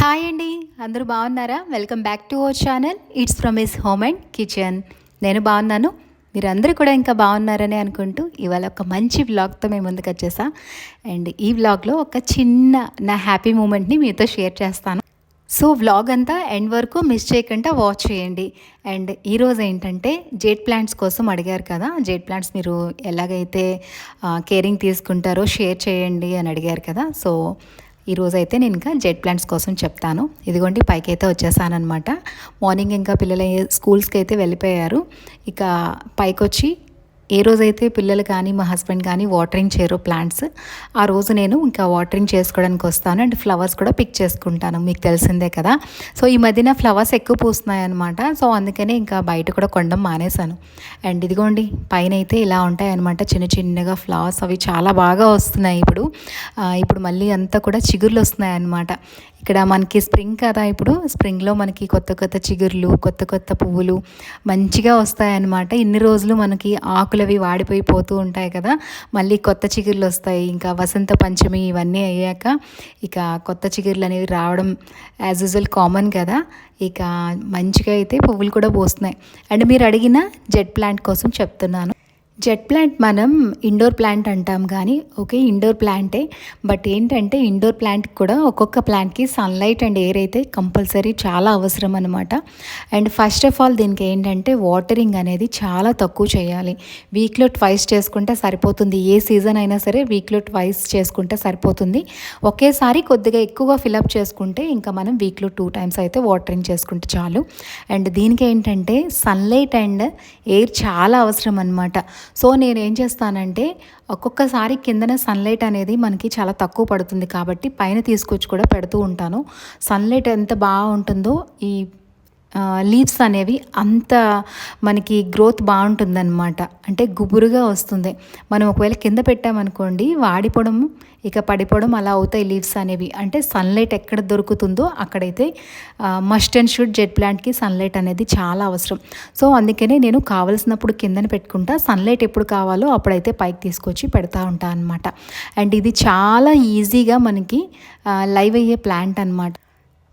Hi అండి. అందరూ బాగున్నారా? Welcome back to our channel. It's from his home and kitchen. నేను బాగున్నాను, మీరందరూ కూడా ఇంకా బాగున్నారని అనుకుంటూ ఇవాళ ఒక మంచి వ్లాగ్తో మేము ముందుకు వచ్చేసా. అండ్ ఈ వ్లాగ్లో ఒక చిన్న నా హ్యాపీ మూమెంట్ని మీతో షేర్ చేస్తాను. సో వ్లాగ్ అంతా ఎండ్ వరకు మిస్ చేయకుండా వాచ్ చేయండి. అండ్ ఈరోజు ఏంటంటే జేడ్ ప్లాంట్స్ కోసం అడిగారు కదా, జేడ్ ప్లాంట్స్ మీరు ఎలాగైతే కేరింగ్ తీసుకుంటారో షేర్ చేయండి అని అడిగారు కదా. సో ఈరోజైతే నేను ఇంకా జెడ్ ప్లాంట్స్ కోసం చెప్తాను. ఇదిగోండి పైకి అయితే వచ్చేసానమాట. మార్నింగ్ ఇంకా పిల్లలు స్కూల్స్కి అయితే వెళ్ళిపోయారు. ఇక పైకి వచ్చి ఏ రోజైతే పిల్లలు కానీ మా హస్బెండ్ కానీ వాటరింగ్ చేయరో ప్లాంట్స్, ఆ రోజు నేను ఇంకా వాటరింగ్ చేసుకోవడానికి వస్తాను. అండ్ ఫ్లవర్స్ కూడా పిక్ చేసుకుంటాను, మీకు తెలిసిందే కదా. సో ఈ మధ్యన ఫ్లవర్స్ ఎక్కువ పూస్తున్నాయి అనమాట. సో అందుకనే ఇంకా బయట కూడా కొనడం మానేశాను. అండ్ ఇదిగోండి పైన అయితే ఇలా ఉంటాయి అనమాట, చిన్న చిన్నగా ఫ్లవర్స్. అవి చాలా బాగా వస్తున్నాయి ఇప్పుడు మళ్ళీ అంతా కూడా చిగుర్లు వస్తున్నాయి అనమాట. ఇక్కడ మనకి స్ప్రింగ్ కదా, ఇప్పుడు స్ప్రింగ్లో మనకి కొత్త కొత్త చిగుర్లు, కొత్త కొత్త పువ్వులు మంచిగా వస్తాయన్నమాట. ఇన్ని రోజులు మనకి ఆకులవి వాడిపోయిపోతూ ఉంటాయి కదా, మళ్ళీ కొత్త చిగుర్లు వస్తాయి. ఇంకా వసంత పంచమి ఇవన్నీ అయ్యాక ఇక కొత్త చిగుర్లు అనేవి రావడం యాజ్ యూజువల్ కామన్ కదా. ఇక మంచిగా అయితే పువ్వులు కూడా పోస్తున్నాయి. అండ్ మీరు అడిగిన జెడ్ ప్లాంట్ కోసం చెప్తున్నాను. జెడ్ ప్లాంట్ మనం ఇండోర్ ప్లాంట్ అంటాం కానీ ఓకే ఇండోర్ ప్లాంటే, బట్ ఏంటంటే ఇండోర్ ప్లాంట్ కూడా ఒక్కొక్క ప్లాంట్కి సన్లైట్ అండ్ ఎయిర్ అయితే కంపల్సరీ చాలా అవసరం అనమాట. అండ్ ఫస్ట్ ఆఫ్ ఆల్ దీనికి ఏంటంటే వాటరింగ్ అనేది చాలా తక్కువ చేయాలి. వీక్లో ట్వైస్ చేసుకుంటే సరిపోతుంది. ఏ సీజన్ అయినా సరే వీక్లో ట్వైస్ చేసుకుంటే సరిపోతుంది. ఒకేసారి కొద్దిగా ఎక్కువగా ఫిలప్ చేసుకుంటే ఇంకా మనం వీక్లో 2 times అయితే వాటరింగ్ చేసుకుంటే చాలు. అండ్ దీనికి ఏంటంటే సన్లైట్ అండ్ ఎయిర్ చాలా అవసరం అనమాట. సో నేను ఏం చేస్తానంటే ఒక్కొక్కసారి కిందన సన్లైట్ అనేది మనకి చాలా తక్కువ పడుతుంది కాబట్టి పైన తీసుకొచ్చి కూడా పెడుతూ ఉంటాను. సన్లైట్ ఎంత బాగుంటుందో ఈ లీవ్స్ అనేవి అంత మనకి గ్రోత్ బాగుంటుందన్నమాట. అంటే గుబురుగా వస్తుంది. మనం ఒకవేళ కింద పెట్టామనుకోండి వాడిపోవడం ఇక పడిపోవడం అలా అవుతాయి లీవ్స్ అనేవి. అంటే సన్లైట్ ఎక్కడ దొరుకుతుందో అక్కడైతే మస్ట్ అండ్ షుడ్ జెడ్ ప్లాంట్కి సన్లైట్ అనేది చాలా అవసరం. సో అందుకనే నేను కావలసినప్పుడు కిందన పెట్టుకుంటా, సన్లైట్ ఎప్పుడు కావాలో అప్పుడైతే పైకి తీసుకొచ్చి పెడతా ఉంటాను అనమాట. అండ్ ఇది చాలా ఈజీగా మనకి లైవ్ అయ్యే ప్లాంట్ అనమాట.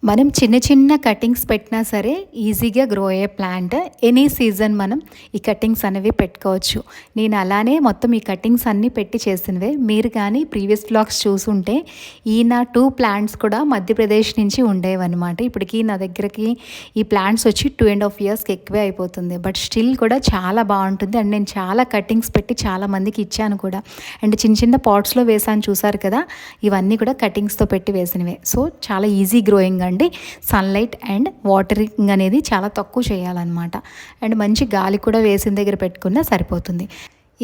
మనం చిన్న చిన్న కటింగ్స్ పెట్టినా సరే ఈజీగా గ్రో అయ్యే ప్లాంట్. ఎనీ సీజన్ మనం ఈ కటింగ్స్ అనేవి పెట్టుకోవచ్చు. నేను అలానే మొత్తం ఈ కటింగ్స్ అన్నీ పెట్టి చేసినవే. మీరు కానీ ప్రీవియస్ వ్లాగ్స్ చూసుంటే ఈ నా 2 ప్లాంట్స్ కూడా మధ్యప్రదేశ్ నుంచి ఉండేవన్నమాట. ఇప్పటికీ నా దగ్గరికి ఈ ప్లాంట్స్ వచ్చి 2.5 yearsకి ఎక్కువే అయిపోతుంది. బట్ స్టిల్ కూడా చాలా బాగుంటుంది. అండ్ నేను చాలా కటింగ్స్ పెట్టి చాలా మందికి ఇచ్చాను కూడా. అండ్ చిన్న చిన్న పాట్స్లో వేసాను చూసారు కదా, ఇవన్నీ కూడా కటింగ్స్తో పెట్టి వేసినవే. సో చాలా ఈజీ గ్రోయింగ్ అండి. సన్లైట్ అండ్ వాటరింగ్ అనేది చాలా తక్కువ చేయాలన్నమాట. అండ్ మంచి గాలి కూడా వేసిన దగ్గర పెట్టుకున్నా సరిపోతుంది.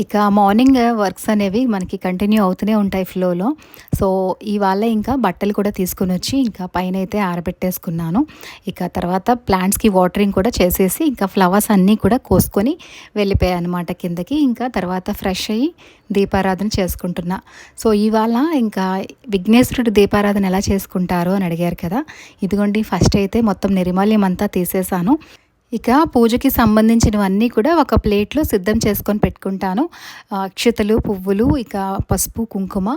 ఇక మార్నింగ్ వర్క్స్ అనేవి మనకి కంటిన్యూ అవుతూనే ఉంటాయి ఫ్లోలో. సో ఇవాళ ఇంకా బట్టలు కూడా తీసుకుని వచ్చి ఇంకా పైన అయితే ఆరబెట్టేసుకున్నాను. ఇక తర్వాత ప్లాంట్స్కి వాటరింగ్ కూడా చేసేసి ఇంకా ఫ్లవర్స్ అన్నీ కూడా కోసుకొని వెళ్ళిపోయాయి అనమాట కిందకి. ఇంకా తర్వాత ఫ్రెష్ అయ్యి దీపారాధన చేసుకుంటున్నా. సో ఇవాళ ఇంకా విఘ్నేశ్వరుడు దీపారాధన ఎలా చేసుకుంటారో అని అడిగారు కదా. ఇదిగోండి ఫస్ట్ అయితే మొత్తం నిర్మాల్యం అంతా తీసేసాను. ఇక పూజకి సంబంధించినవన్నీ కూడా ఒక ప్లేట్లో సిద్ధం చేసుకొని పెట్టుకుంటాను. అక్షతలు, పువ్వులు, ఇక పసుపు, కుంకుమ,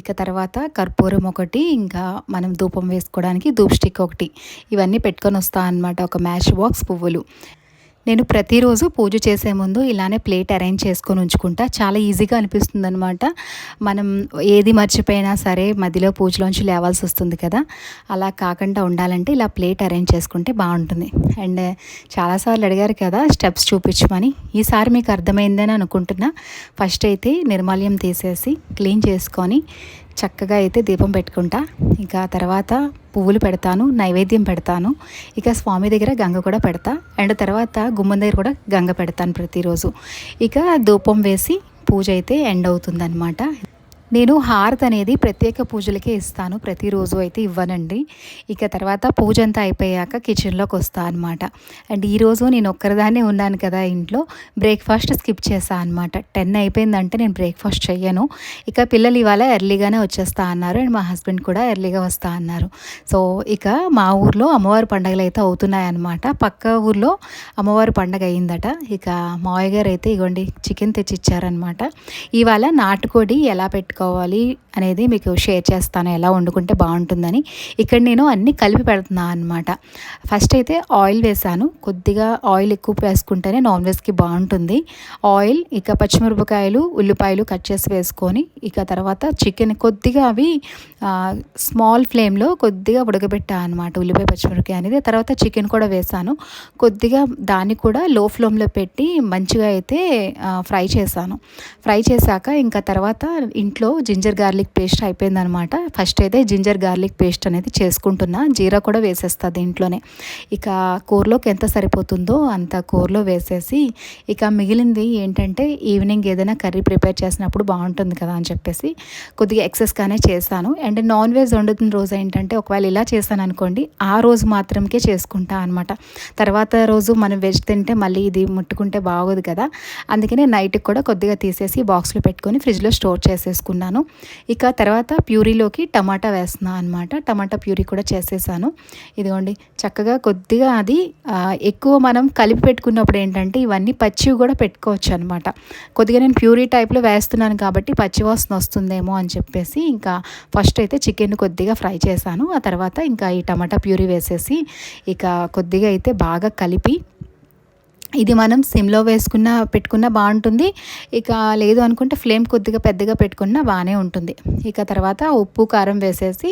ఇక తర్వాత కర్పూరం ఒకటి, ఇంకా మనం ధూపం వేసుకోవడానికి ధూప్ స్టిక్ ఒకటి, ఇవన్నీ పెట్టుకొని వస్తాను అనమాట. ఒక మ్యాచ్ బాక్స్, పువ్వులు. నేను ప్రతిరోజు పూజ చేసే ముందు ఇలానే ప్లేట్ అరేంజ్ చేసుకొని ఉంచుకుంటా. చాలా ఈజీగా అనిపిస్తుంది అనమాట. మనం ఏది మర్చిపోయినా సరే మధ్యలో పూజలోంచి లేవాల్సి వస్తుంది కదా, అలా కాకుండా ఉండాలంటే ఇలా ప్లేట్ అరేంజ్ చేసుకుంటే బాగుంటుంది. అండ్ చాలాసార్లు అడిగారు కదా స్టెప్స్ చూపించమని, ఈసారి మీకు అర్థమైందని అనుకుంటున్నా. ఫస్ట్ అయితే నిర్మాల్యం తీసేసి క్లీన్ చేసుకొని చక్కగా అయితే దీపం పెట్టుకుంటా. ఇక తర్వాత పువ్వులు పెడతాను, నైవేద్యం పెడతాను. ఇక స్వామి దగ్గర గంగ కూడా పెడతా. అండ్ తర్వాత గుమ్మం దగ్గర కూడా గంగ పెడతాను ప్రతిరోజు. ఇక ధూపం వేసి పూజ అయితే ఎండ్ అవుతుందన్నమాట. నేను హారతి అనేది ప్రత్యేక పూజలకే ఇస్తాను, ప్రతిరోజు అయితే ఇవ్వనండి. ఇక తర్వాత పూజ అంతా అయిపోయాక కిచెన్లోకి వస్తాను అనమాట. అండ్ ఈరోజు నేను ఒక్కరిదాన్నే ఉన్నాను కదా ఇంట్లో, బ్రేక్ఫాస్ట్ స్కిప్ చేస్తాను అనమాట. 10 అయిపోయిందంటే నేను బ్రేక్ఫాస్ట్ చెయ్యను. ఇక పిల్లలు ఇవాళ ఎర్లీగానే వచ్చేస్తా అన్నారు. అండ్ మా హస్బెండ్ కూడా ఎర్లీగా వస్తా అన్నారు. సో ఇక మా ఊర్లో అమ్మవారి పండుగలు అయితే అవుతున్నాయన్నమాట. పక్క ఊర్లో అమ్మవారి పండుగ అయిందట. ఇక మావయ్య గారు అయితే ఇగోండి చికెన్ తెచ్చి ఇచ్చారనమాట. ఇవాళ నాటుకోడి ఎలా పెట్టుకోవాలి అనేది మీకు షేర్ చేస్తాను, ఎలా వండుకుంటే బాగుంటుందని. ఇక్కడ నేను అన్నీ కలిపి పెడుతున్నాను అనమాట. ఫస్ట్ అయితే ఆయిల్ వేసాను. కొద్దిగా ఆయిల్ ఎక్కువ వేసుకుంటేనే నాన్ వెజ్కి బాగుంటుంది. ఆయిల్, ఇక పచ్చిమిరపకాయలు, ఉల్లిపాయలు కట్ చేసి వేసుకొని, ఇక తర్వాత చికెన్ కొద్దిగా అవి స్మాల్ ఫ్లేమ్లో కొద్దిగా ఉడకబెట్టాను అనమాట, ఉల్లిపాయ పచ్చిమిరపకాయ అనేది. తర్వాత చికెన్ కూడా వేసాను. కొద్దిగా దాన్ని కూడా లో ఫ్లేమ్లో పెట్టి మంచిగా అయితే ఫ్రై చేశాను. ఫ్రై చేశాక ఇంకా తర్వాత ఇంట్లో జింజర్ గార్లిక్ పేస్ట్ అయిపోయిందనమాట. ఫస్ట్ అయితే జింజర్ గార్లిక్ పేస్ట్ అనేది చేసుకుంటున్నా. జీరా కూడా వేసేస్తా దీంట్లోనే. ఇక కూరలోకి ఎంత సరిపోతుందో అంత కూరలో వేసేసి, ఇక మిగిలింది ఏంటంటే ఈవినింగ్ ఏదైనా కర్రీ ప్రిపేర్ చేసినప్పుడు బాగుంటుంది కదా అని చెప్పేసి కొద్దిగా ఎక్సెస్గానే చేస్తాను. అండ్ నాన్ వెజ్ వండుతున్న రోజు ఏంటంటే ఒకవేళ ఇలా చేశాను అనుకోండి, ఆ రోజు మాత్రంకే చేసుకుంటా అనమాట. తర్వాత రోజు మనం వెజ్ తింటే మళ్ళీ ఇది ముట్టుకుంటే బాగోదు కదా, అందుకనే నైట్కి కూడా కొద్దిగా తీసేసి బాక్స్లో పెట్టుకొని ఫ్రిడ్జ్లో స్టోర్ చేసేసుకున్నాను. ఇక తర్వాత ప్యూరీలోకి టమాటా వేస్తున్నాను అనమాట. టమాటా ప్యూరీ కూడా చేసేసాను. ఇదిగోండి చక్కగా కొద్దిగా అది ఎక్కువ మనం కలిపి పెట్టుకున్నప్పుడు ఏంటంటే ఇవన్నీ పచ్చివి కూడా పెట్టుకోవచ్చు అనమాట. కొద్దిగా నేను ప్యూరీ టైప్లో వేస్తున్నాను కాబట్టి పచ్చివాసన వస్తుందేమో అని చెప్పేసి ఇంకా ఫస్ట్ అయితే చికెన్ కొద్దిగా ఫ్రై చేశాను. ఆ తర్వాత ఇంకా ఈ టమాటా ప్యూరీ వేసేసి ఇక కొద్దిగా అయితే బాగా కలిపి, ఇది మనం సిమ్లో పెట్టుకున్నా బాగుంటుంది. ఇక లేదు అనుకుంటే ఫ్లేమ్ కొద్దిగా పెద్దగా పెట్టుకున్నా బాగానే ఉంటుంది. ఇక తర్వాత ఉప్పు కారం వేసేసి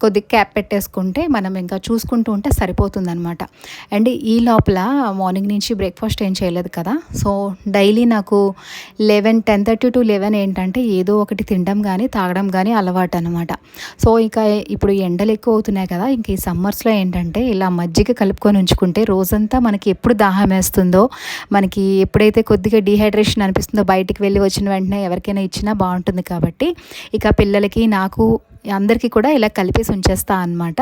కొద్దిగా క్యాప్ పెట్టేసుకుంటే మనం ఇంకా చూసుకుంటూ ఉంటే సరిపోతుందనమాట. అండ్ ఈ లోపల మార్నింగ్ నుంచి బ్రేక్ఫాస్ట్ ఏం చేయలేదు కదా, సో డైలీ నాకు 10:30 to 11 ఏంటంటే ఏదో ఒకటి తినడం కానీ తాగడం కానీ అలవాటు అనమాట. సో ఇక ఇప్పుడు ఎండలు ఎక్కువ అవుతున్నాయి కదా, ఇంక ఈ సమ్మర్స్లో ఏంటంటే ఇలా మజ్జిగ కలుపుకొని ఉంచుకుంటే రోజంతా మనకి ఎప్పుడు దాహం వేస్తుందో, మనకి ఎప్పుడైతే కొద్దిగా డీహైడ్రేషన్ అనిపిస్తుందో బయటికి వెళ్ళి వచ్చిన వెంటనే ఎవరికైనా ఇచ్చినా బాగుంటుంది కాబట్టి ఇక పిల్లలకి నాకు అందరికీ కూడా ఇలా కలిపేసి ఉంచేస్తా అనమాట.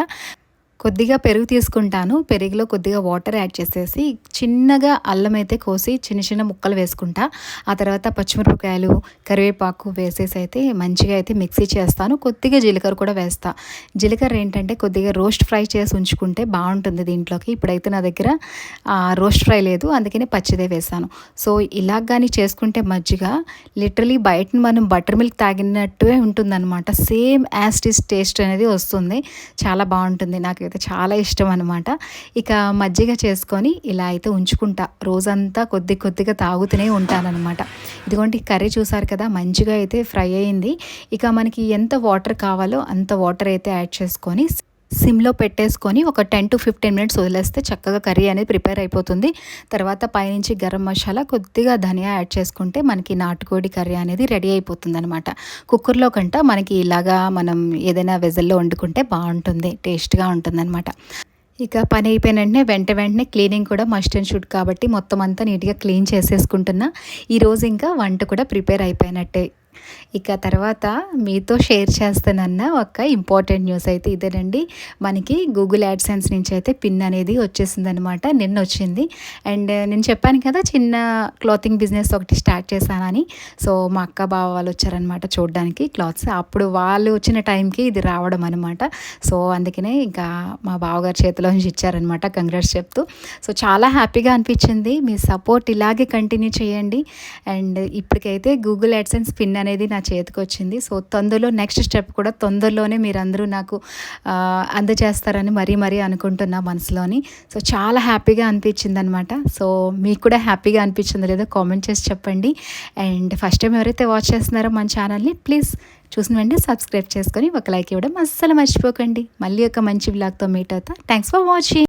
కొద్దిగా పెరుగు తీసుకుంటాను. పెరుగులో కొద్దిగా వాటర్ యాడ్ చేసేసి చిన్నగా అల్లం అయితే కోసి చిన్న చిన్న ముక్కలు వేసుకుంటా. ఆ తర్వాత పచ్చిమిరపకాయలు, కరివేపాకు వేసేసి అయితే మంచిగా అయితే మిక్సీ చేస్తాను. కొద్దిగా జీలకర్ర కూడా వేస్తా. జీలకర్ర ఏంటంటే కొద్దిగా రోస్ట్ ఫ్రై చేసి ఉంచుకుంటే బాగుంటుంది దీంట్లోకి. ఇప్పుడైతే నా దగ్గర రోస్ట్ ఫ్రై లేదు, అందుకని పచ్చిదే వేసాను. సో ఇలాగ కానీ చేసుకుంటే మజ్జిగ లిటరలీ బయట మనం బటర్ మిల్క్ తాగినట్టే ఉంటుందన్నమాట. Same as it is taste అనేది వస్తుంది. చాలా బాగుంటుంది. నాకు చాలా ఇష్టం అనమాట. ఇక మజ్జిగ చేసుకొని ఇలా అయితే ఉంచుకుంటా. రోజంతా కొద్దిగా తాగుతూనే ఉంటానన్నమాట. ఇదిగోండి కర్రీ చూసారు కదా, మంచిగా అయితే ఫ్రై అయింది. ఇక మనకి ఎంత వాటర్ కావాలో అంత వాటర్ అయితే యాడ్ చేసుకొని సిమ్లో పెట్టేసుకొని ఒక 10 to 15 minutes వదిలేస్తే చక్కగా కర్రీ అనేది ప్రిపేర్ అయిపోతుంది. తర్వాత పైనుంచి గరం మసాలా, కొద్దిగా ధనియా యాడ్ చేసుకుంటే మనకి నాటుకోడి కర్రీ అనేది రెడీ అయిపోతుంది అనమాట. కుక్కర్లో కంట మనకి ఇలాగా మనం ఏదైనా వెజల్లో వండుకుంటే బాగుంటుంది, టేస్ట్గా ఉంటుందన్నమాట. ఇక పని అయిపోయిన వెంటనే క్లీనింగ్ కూడా మస్ట్ అండ్ షుడ్ కాబట్టి మొత్తం అంతా నీట్గా క్లీన్ చేసేసుకుంటున్నా. ఈరోజు ఇంకా వంట కూడా ప్రిపేర్ అయిపోయినట్టే. ఇక తర్వాత మీతో షేర్ చేస్తానన్న ఒక ఇంపార్టెంట్ న్యూస్ అయితే ఇదేనండి. మనకి గూగుల్ యాడ్సెన్స్ నుంచి అయితే పిన్ అనేది వచ్చేసిందనమాట, నిన్న వచ్చింది. అండ్ నేను చెప్పాను కదా చిన్న క్లాతింగ్ బిజినెస్ ఒకటి స్టార్ట్ చేశానని. సో మా అక్క బావ వాళ్ళు వచ్చారనమాట చూడడానికి క్లాత్స్. అప్పుడు వాళ్ళు వచ్చిన టైంకి ఇది రావడం అనమాట. సో అందుకనే ఇంకా మా బావగారి చేతిలో నుంచి ఇచ్చారనమాట, కంగ్రాట్స్ చెప్తూ. సో చాలా హ్యాపీగా అనిపించింది. మీ సపోర్ట్ ఇలాగే కంటిన్యూ చేయండి. అండ్ ఇప్పటికైతే గూగుల్ యాడ్సెన్స్ పిన్ అనేది నా చేతికి వచ్చింది. సో తొందరలో నెక్స్ట్ స్టెప్ కూడా తొందరలోనే మీరందరూ నాకు అందజేస్తారని మరీ అనుకుంటున్నా మనసులోని. సో చాలా హ్యాపీగా అనిపించింది అనమాట. సో మీకు కూడా హ్యాపీగా అనిపించిందో లేదో కామెంట్ చేసి చెప్పండి. అండ్ ఫస్ట్ టైం ఎవరైతే వాచ్ చేస్తున్నారో మన ఛానల్ని ప్లీజ్ చూసిన వెంటనే సబ్స్క్రైబ్ చేసుకొని ఒక లైక్ ఇవ్వడం అస్సలు మర్చిపోకండి. మళ్ళీ ఒక మంచి బ్లాగ్తో మీట్ అవుతా. Thanks for watching.